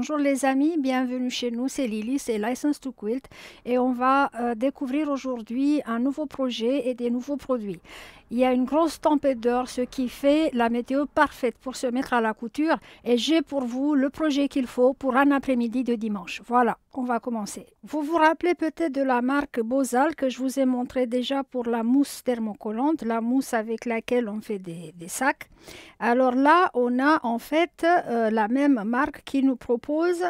Bonjour les amis, bienvenue chez nous, c'est Lily, c'est License to Quilt et on va découvrir aujourd'hui un nouveau projet et des nouveaux produits. Il y a une grosse tempête dehors, ce qui fait la météo parfaite pour se mettre à la couture et j'ai pour vous le projet qu'il faut pour un après-midi de dimanche. Voilà, on va commencer. Vous vous rappelez peut-être de la marque Bozal que je vous ai montré déjà pour la mousse thermocollante, la mousse avec laquelle on fait des sacs. Alors là, on a en fait la même marque qui nous propose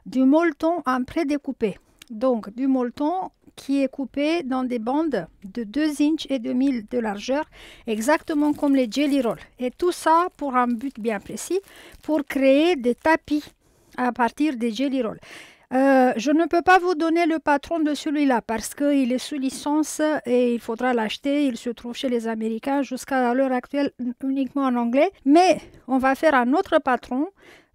du molleton en prédécoupé. Donc du molleton qui est coupé dans des bandes de 2 inches et demi de largeur, exactement comme les Jelly Roll. Et tout ça pour un but bien précis, pour créer des tapis à partir des Jelly Roll. Je ne peux pas vous donner le patron de celui-là parce qu'il est sous licence et il faudra l'acheter. Il se trouve chez les Américains jusqu'à l'heure actuelle uniquement en anglais. Mais on va faire un autre patron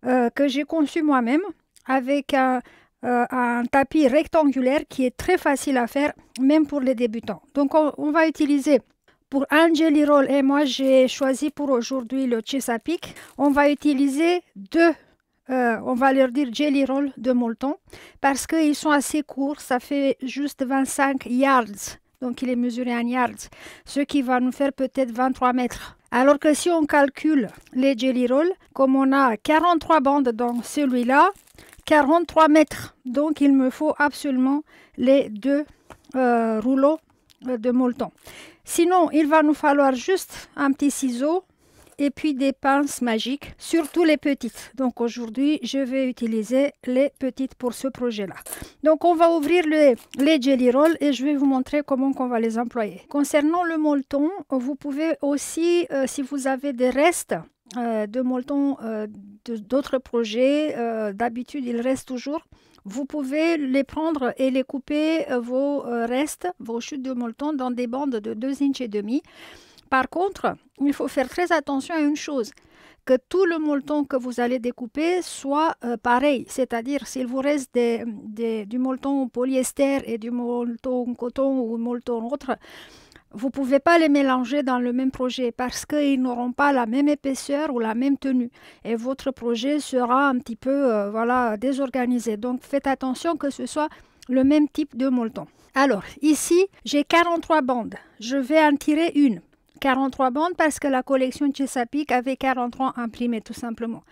que j'ai conçu moi-même avec un tapis rectangulaire qui est très facile à faire, même pour les débutants. Donc on va utiliser pour un Jelly Roll, et moi j'ai choisi pour aujourd'hui le Chesapeake, on va utiliser on va leur dire Jelly Roll de molleton parce qu'ils sont assez courts, ça fait juste 25 yards, donc il est mesuré en yards, ce qui va nous faire peut-être 23 mètres. Alors que si on calcule les Jelly Roll, comme on a 43 bandes dans celui-là, 43 mètres, donc il me faut absolument les deux rouleaux de molleton. Sinon, il va nous falloir juste un petit ciseau et puis des pinces magiques, surtout les petites. Donc aujourd'hui, je vais utiliser les petites pour ce projet-là. Donc on va ouvrir les Jelly Roll et je vais vous montrer comment on va les employer. Concernant le molleton, vous pouvez aussi, si vous avez des restes de molleton d'autres projets, d'habitude il reste toujours, vous pouvez les prendre et les couper vos restes, vos chutes de molleton dans des bandes de 2 inches et demi. Par contre, il faut faire très attention à une chose, que tout le molleton que vous allez découper soit pareil. C'est-à-dire, s'il vous reste du molleton polyester et du molleton coton ou molleton autre, vous ne pouvez pas les mélanger dans le même projet parce qu'ils n'auront pas la même épaisseur ou la même tenue. Et votre projet sera un petit peu voilà, désorganisé. Donc, faites attention que ce soit le même type de molleton. Alors, ici, j'ai 43 bandes. Je vais en tirer une. 43 bandes parce que la collection Chesapeake avait 43 imprimés tout simplement.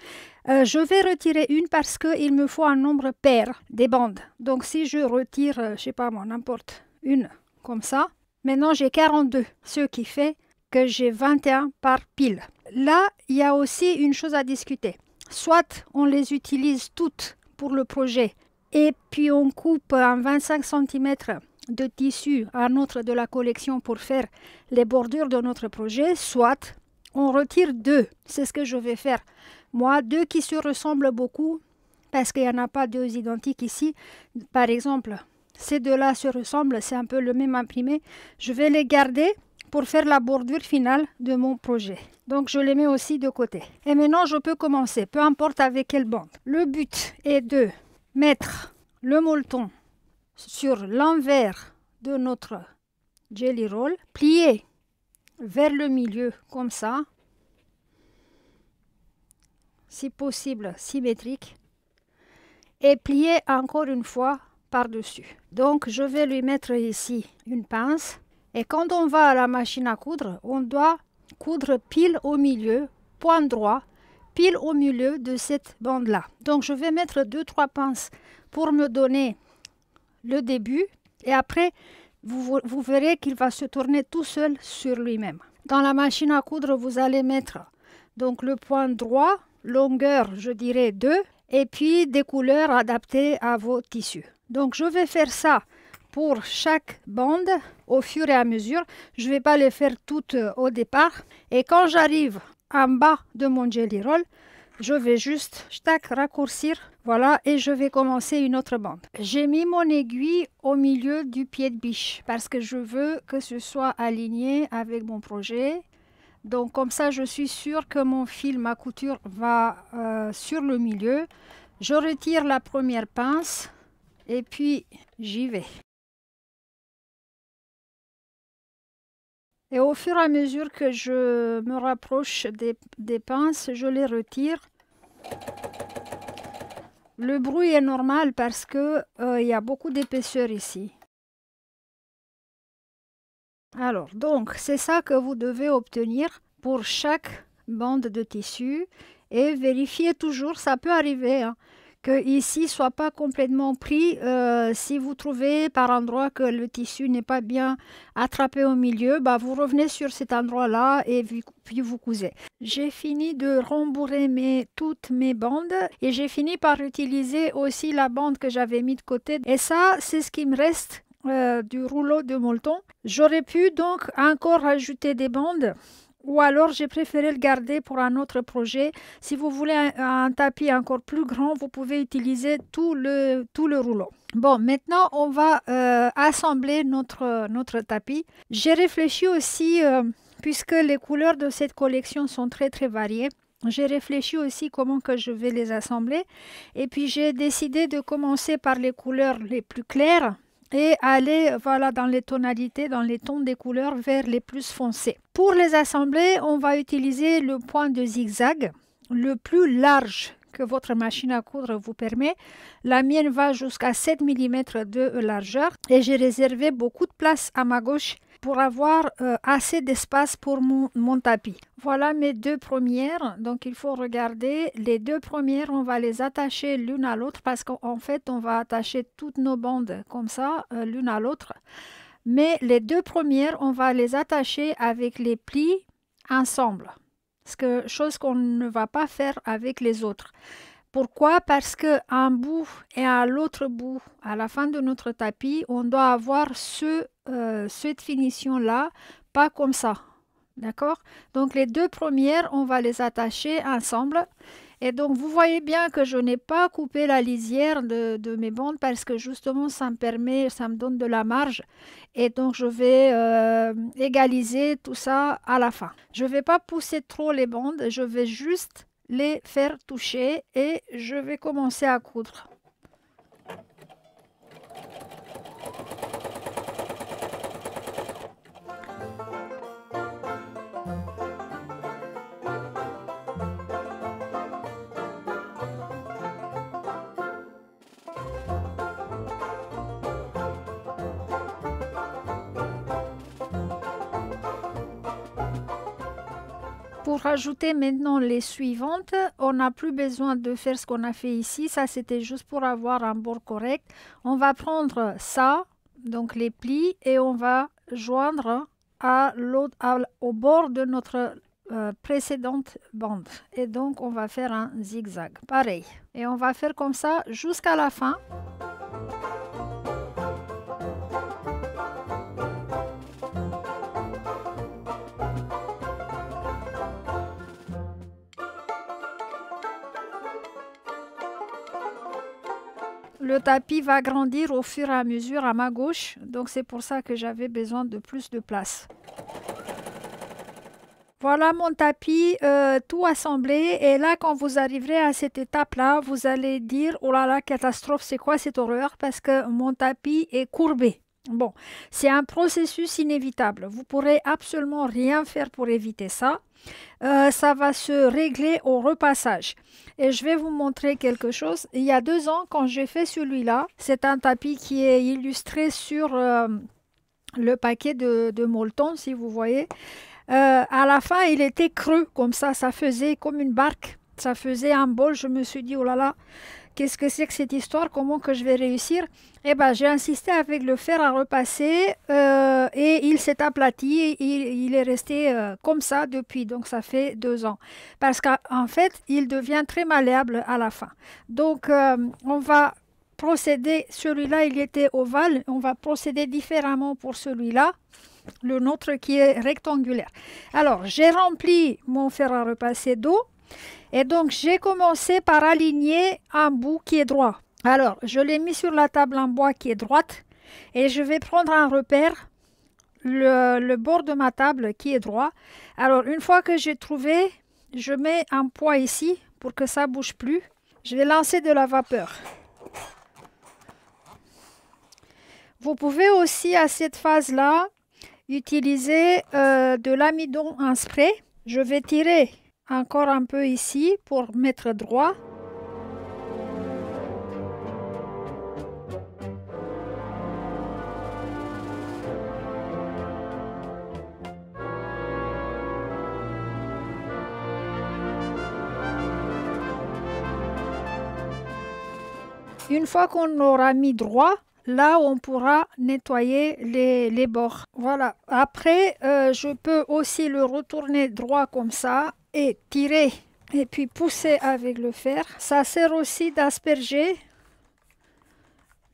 Je vais retirer une parce qu'il me faut un nombre pair des bandes. Donc si je retire, je ne sais pas moi, n'importe une comme ça, maintenant j'ai 42, ce qui fait que j'ai 21 par pile. Là, il y a aussi une chose à discuter. Soit on les utilise toutes pour le projet et puis on coupe en 25 cm de tissu à un autre de la collection pour faire les bordures de notre projet, soit on retire deux. C'est ce que je vais faire. Moi, deux qui se ressemblent beaucoup, parce qu'il n'y en a pas deux identiques ici. Par exemple, ces deux-là se ressemblent, c'est un peu le même imprimé. Je vais les garder pour faire la bordure finale de mon projet. Donc, je les mets aussi de côté. Et maintenant, je peux commencer, peu importe avec quelle bande. Le but est de mettre le molleton sur l'envers de notre Jelly Roll, plier vers le milieu comme ça, si possible symétrique, et plier encore une fois par-dessus. Donc je vais lui mettre ici une pince et quand on va à la machine à coudre, on doit coudre pile au milieu, point droit, pile au milieu de cette bande-là. Donc je vais mettre 2-3 pinces pour me donner le début et après vous verrez qu'il va se tourner tout seul sur lui-même. Dans la machine à coudre, vous allez mettre donc le point droit, longueur je dirais 2 et puis des couleurs adaptées à vos tissus. Donc je vais faire ça pour chaque bande au fur et à mesure. Je ne vais pas les faire toutes au départ et quand j'arrive en bas de mon Jelly Roll, je vais juste raccourcir, voilà, et je vais commencer une autre bande. J'ai mis mon aiguille au milieu du pied de biche parce que je veux que ce soit aligné avec mon projet. Donc comme ça, je suis sûre que mon fil, ma couture va sur le milieu. Je retire la première pince et puis j'y vais. Et au fur et à mesure que je me rapproche des pinces, je les retire Le bruit est normal parce que il y a beaucoup d'épaisseur ici. Alors, donc, c'est ça que vous devez obtenir pour chaque bande de tissu et vérifiez toujours, ça peut arriver, hein, que ici soit pas complètement pris. Si vous trouvez par endroit que le tissu n'est pas bien attrapé au milieu, bah, vous revenez sur cet endroit-là et puis vous cousez. J'ai fini de rembourrer toutes mes bandes et j'ai fini par utiliser aussi la bande que j'avais mis de côté. Et ça, c'est ce qui me reste du rouleau de molleton. J'aurais pu donc encore ajouter des bandes ou alors j'ai préféré le garder pour un autre projet. Si vous voulez un tapis encore plus grand, vous pouvez utiliser tout le rouleau. Bon, maintenant on va assembler notre tapis. J'ai réfléchi aussi, puisque les couleurs de cette collection sont très très variées, j'ai réfléchi aussi comment que je vais les assembler. Et puis j'ai décidé de commencer par les couleurs les plus claires et aller voilà, dans les tonalités, dans les tons des couleurs vers les plus foncés. Pour les assembler, on va utiliser le point de zigzag le plus large que votre machine à coudre vous permet. La mienne va jusqu'à 7 mm de largeur et j'ai réservé beaucoup de place à ma gauche pour avoir assez d'espace pour mon tapis. Voilà mes deux premières. Donc, il faut regarder. Les deux premières, on va les attacher l'une à l'autre parce qu'en fait, on va attacher toutes nos bandes comme ça, l'une à l'autre. Mais les deux premières, on va les attacher avec les plis ensemble. Chose qu'on ne va pas faire avec les autres. Pourquoi? Parce qu'un bout et à l'autre bout, à la fin de notre tapis, on doit avoir cette finition-là, pas comme ça. D'accord? Donc les deux premières, on va les attacher ensemble. Et donc vous voyez bien que je n'ai pas coupé la lisière de mes bandes parce que justement ça me donne de la marge. Et donc je vais égaliser tout ça à la fin. Je ne vais pas pousser trop les bandes, je vais juste les faire toucher et je vais commencer à coudre. Pour rajouter maintenant les suivantes, on n'a plus besoin de faire ce qu'on a fait ici. Ça, c'était juste pour avoir un bord correct. On va prendre ça, donc les plis, et on va joindre au bord de notre précédente bande. Et donc, on va faire un zigzag. Pareil. Et on va faire comme ça jusqu'à la fin. Le tapis va grandir au fur et à mesure à ma gauche, donc c'est pour ça que j'avais besoin de plus de place. Voilà mon tapis tout assemblé et là quand vous arriverez à cette étape-là, vous allez dire « Oh là là, catastrophe, c'est quoi cette horreur ?» parce que mon tapis est courbé. Bon, c'est un processus inévitable. Vous ne pourrez absolument rien faire pour éviter ça. Ça va se régler au repassage. Et je vais vous montrer quelque chose. Il y a 2 ans, quand j'ai fait celui-là, c'est un tapis qui est illustré sur le paquet de molleton, si vous voyez. À la fin, il était creux, comme ça faisait comme une barque. Ça faisait un bol. Je me suis dit, oh là là, qu'est-ce que c'est que cette histoire? Comment que je vais réussir? Eh bien, j'ai insisté avec le fer à repasser et il s'est aplati. Il est resté comme ça depuis. Donc, ça fait 2 ans. Parce qu'en fait, il devient très malléable à la fin. Donc, on va procéder. Celui-là, il était ovale. On va procéder différemment pour celui-là. Le nôtre qui est rectangulaire. Alors, j'ai rempli mon fer à repasser d'eau. Et donc, j'ai commencé par aligner un bout qui est droit. Alors, je l'ai mis sur la table en bois qui est droite. Et je vais prendre un repère, le bord de ma table qui est droit. Alors, une fois que j'ai trouvé, je mets un poids ici pour que ça ne bouge plus. Je vais lancer de la vapeur. Vous pouvez aussi, à cette phase-là, utiliser de l'amidon en spray. Je vais tirer encore un peu ici pour mettre droit. Une fois qu'on aura mis droit, là on pourra nettoyer les bords. Voilà. Après, je peux aussi le retourner droit comme ça et tirer et puis pousser avec le fer. Ça sert aussi d'asperger.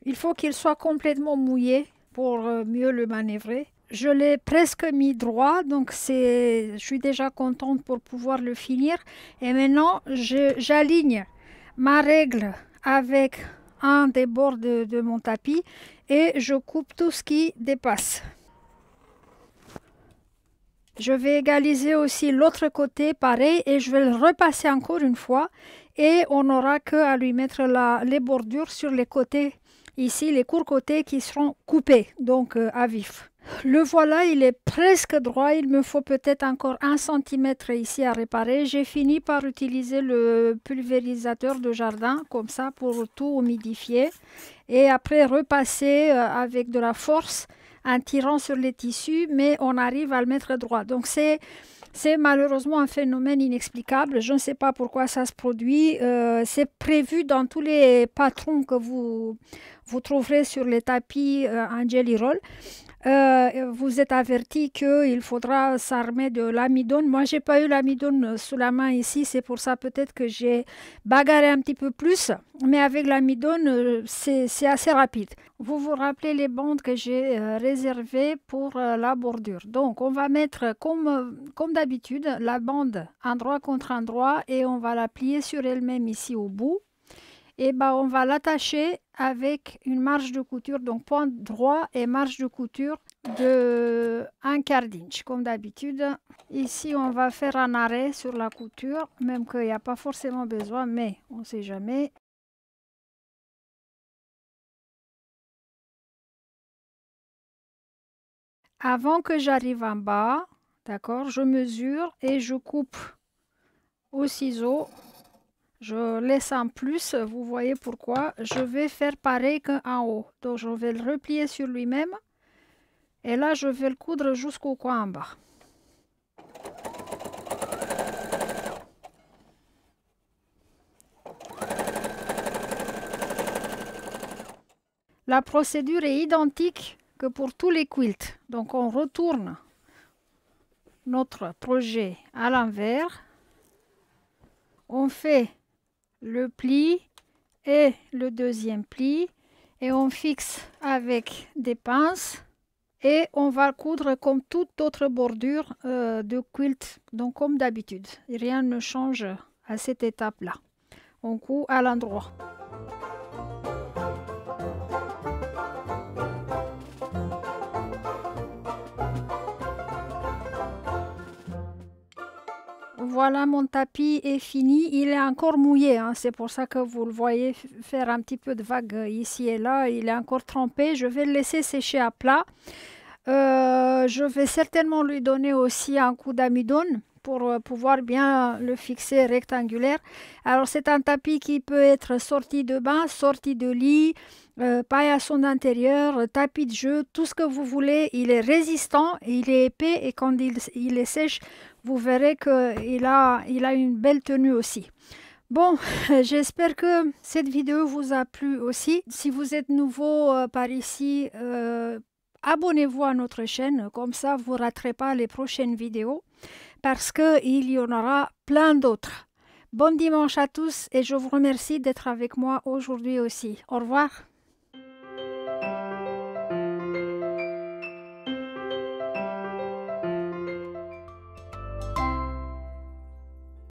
Il faut qu'il soit complètement mouillé pour mieux le manœuvrer. Je l'ai presque mis droit, donc je suis déjà contente pour pouvoir le finir. Et maintenant, j'aligne ma règle avec un des bords de mon tapis et je coupe tout ce qui dépasse. Je vais égaliser aussi l'autre côté, pareil, et je vais le repasser encore une fois. Et on n'aura qu'à lui mettre les bordures sur les côtés. Ici, les courts côtés qui seront coupés, donc à vif. Le voilà, il est presque droit. Il me faut peut-être encore 1 cm ici à réparer. J'ai fini par utiliser le pulvérisateur de jardin, comme ça, pour tout humidifier. Et après, repasser avec de la force, en tirant sur les tissus, mais on arrive à le mettre droit. Donc, c'est malheureusement un phénomène inexplicable. Je ne sais pas pourquoi ça se produit. C'est prévu dans tous les patrons que vous trouverez sur les tapis en jelly roll. Vous êtes averti qu'il faudra s'armer de l'amidon. Moi, j'ai pas eu l'amidon sous la main ici. C'est pour ça peut-être que j'ai bagarré un petit peu plus. Mais avec l'amidon, c'est assez rapide. Vous vous rappelez les bandes que j'ai réservées pour la bordure. Donc, on va mettre comme d'habitude la bande endroit contre endroit et on va la plier sur elle-même ici au bout. Et on va l'attacher avec une marge de couture, donc point droit et marge de couture de 1/4 d'inch, comme d'habitude. Ici, on va faire un arrêt sur la couture, même qu'il n'y a pas forcément besoin, mais on ne sait jamais. Avant que j'arrive en bas, d'accord, je mesure et je coupe au ciseau. Je laisse en plus, vous voyez pourquoi. Je vais faire pareil qu'en haut. Donc, je vais le replier sur lui-même. Et là, je vais le coudre jusqu'au coin en bas. La procédure est identique que pour tous les quilts. Donc, on retourne notre projet à l'envers. On fait le pli et le deuxième pli et on fixe avec des pinces et on va coudre comme toute autre bordure de quilt, donc comme d'habitude. Rien ne change à cette étape-là. On coud à l'endroit. Voilà, mon tapis est fini. Il est encore mouillé, hein. C'est pour ça que vous le voyez faire un petit peu de vagues ici et là. Il est encore trempé. Je vais le laisser sécher à plat. Je vais certainement lui donner aussi un coup d'amidon pour pouvoir bien le fixer rectangulaire. Alors, c'est un tapis qui peut être sorti de bain, sorti de lit, paillasson d'intérieur, tapis de jeu, tout ce que vous voulez. Il est résistant, il est épais et quand il est sèche, vous verrez qu'il a une belle tenue aussi. Bon, j'espère que cette vidéo vous a plu aussi. Si vous êtes nouveau par ici, abonnez-vous à notre chaîne, comme ça vous ne raterez pas les prochaines vidéos parce qu'il y en aura plein d'autres. Bon dimanche à tous et je vous remercie d'être avec moi aujourd'hui aussi. Au revoir.